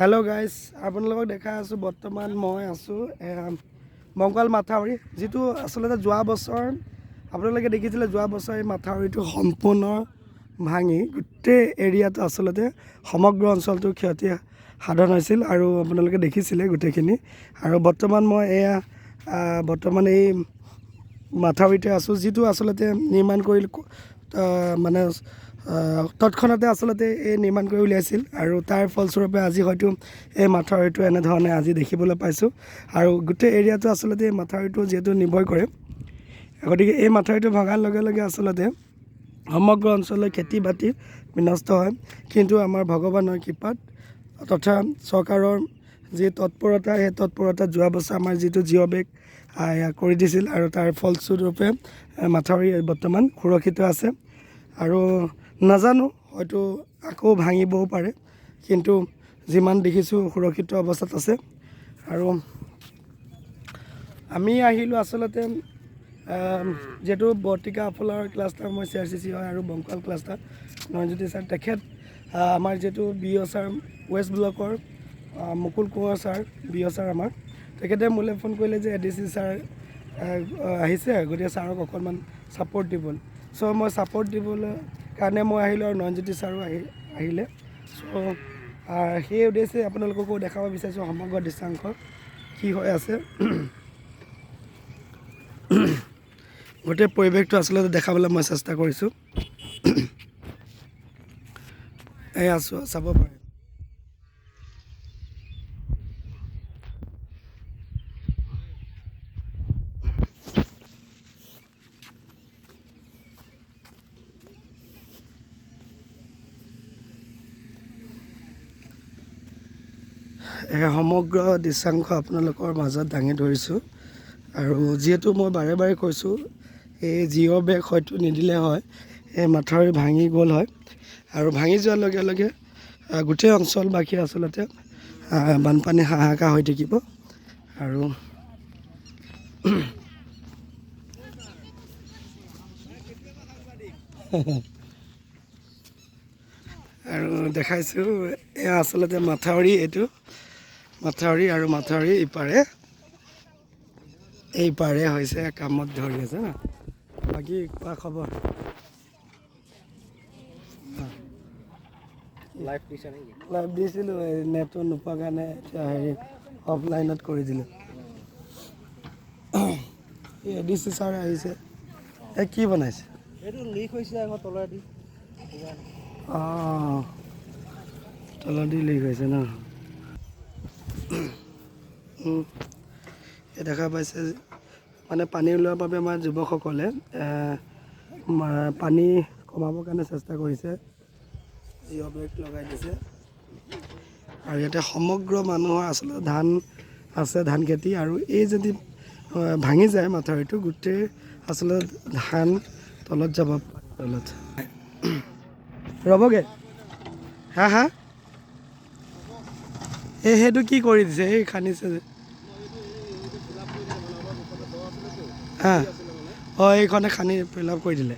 Hello' guys, আপোনালোকক দেখাই আছোঁ। বৰ্তমান মই আছোঁ মংগল মাথাউৰি, যিটো আচলতে যোৱা বছৰ আপোনালোকে দেখিছিলে। যোৱা বছৰ এই মাথাউৰিটো সম্পূৰ্ণ ভাঙি গোটেই এৰিয়াটো আচলতে সমগ্ৰ অঞ্চলটো ক্ষতি সাধন হৈছিল আৰু আপোনালোকে দেখিছিলে গোটেইখিনি। আৰু বৰ্তমান মই বৰ্তমান এই মাথাউৰিতে আছোঁ, যিটো আচলতে নিৰ্মাণ কৰি মানে তৎক্ষণাতে আচলতে এই নিৰ্মাণ কৰি উলিয়াইছিল। আৰু তাৰ ফলস্বৰূপে আজি হয়তো এই মাথাউৰিটো এনেধৰণে আজি দেখিবলৈ পাইছোঁ। আৰু গোটেই এৰিয়াটো আচলতে এই মাথাউৰিটো যিহেতু নিৰ্ভৰ কৰে, গতিকে এই মাথাউৰিটো ভঙাৰ লগে লগে আচলতে সমগ্ৰ অঞ্চলৰ খেতি বাতি বিনষ্ট হয়। কিন্তু আমাৰ ভগৱানৰ কৃপাত তথা চৰকাৰৰ যি তৎপৰতা, সেই তৎপৰতাত যোৱা বছৰ আমাৰ যিটো জিঅ' বেগ কৰি দিছিল আৰু তাৰ ফলস্বৰূপে মাথাউৰি বৰ্তমান সুৰক্ষিত আছে। আৰু নাজানো, হয়তো আকৌ ভাঙিবও পাৰে, কিন্তু যিমান দেখিছোঁ সুৰক্ষিত অৱস্থাত আছে। আৰু আমি আহিলোঁ আচলতে যিহেতু বৰ্তিকা আফুলৰ ক্লাষ্টাৰ, মই CRCC হয় আৰু বংকাল ক্লাষ্টাৰ নয়নজ্যোতি ছাৰ, তেখেত আমাৰ যিহেতু BO ছাৰ ৱেষ্ট ব্লকৰ Mukul Konwar sir BO sir আমাৰ, তেখেতে মোলৈ ফোন কৰিলে যে ADC ছাৰ আহিছে, গতিকে ছাৰক অকণমান ছাপৰ্ট দিবলৈ। চ' মই ছাপৰ্ট দিবলৈ কাৰণে মই আহিলোঁ আৰু নয়নজ্যোতি ছাৰো আহিলে। চ' সেই উদ্দেশ্যে আপোনালোককো দেখাব বিচাৰিছোঁ সমগ্ৰ দৃশ্যাংশ কি হৈ আছে। গোটেই পৰিৱেশটো আচলতে দেখাবলৈ মই চেষ্টা কৰিছোঁ। এই আছোঁ, চাব পাৰে। সমগ্ৰ দৃশ্যাংশ আপোনালোকৰ মাজত দাঙি ধৰিছোঁ। আৰু যিহেতু মই বাৰে বাৰে কৈছোঁ, এই জিঅ' বেগ হয়তো নিদিলে হয় এই মাথাউৰি ভাঙি গ'ল হয়। আৰু ভাঙি যোৱাৰ লগে লগে গোটেই অঞ্চলবাসী আচলতে বানপানী হাহাকাৰ হৈ থাকিব। আৰু আৰু দেখাইছোঁ, এয়া আচলতে মাথাউৰি, এইটো মাথাউৰি আৰু মাথাউৰি এইপাৰে হৈছে কামত ধৰি আছে না। বাকী কোৱা খবৰ? লাইভ দিছিলোঁ, নেটটো নোপোৱাৰ কাৰণে এতিয়া অফলাইনত কৰি দিলোঁ। এই ADC ছাৰ আহিছে। এই কি বনাইছে? এইটো লিক হৈছে আকৌ তলেদি। অঁ, তলেদি লিক হৈছে ন। এই দেখা পাইছে মানে পানী ওলোৱাৰ বাবে আমাৰ যুৱকসকলে পানী কমাবৰ কাৰণে চেষ্টা কৰিছে, জিঅ' বেগ লগাই দিছে। আৰু ইয়াতে সমগ্ৰ মানুহৰ আচলতে ধান আছে, ধান খেতি। আৰু এই যদি ভাঙি যায় মাথাউৰিটো, গোটেই আচলতে ধান তলত যাব, তলত ৰ'বগৈ। হা সেইটো কি কৰি দিছে? এই খান্দিছে যে অঁ, এইখনে খান্দি ফিল আপ কৰি দিলে।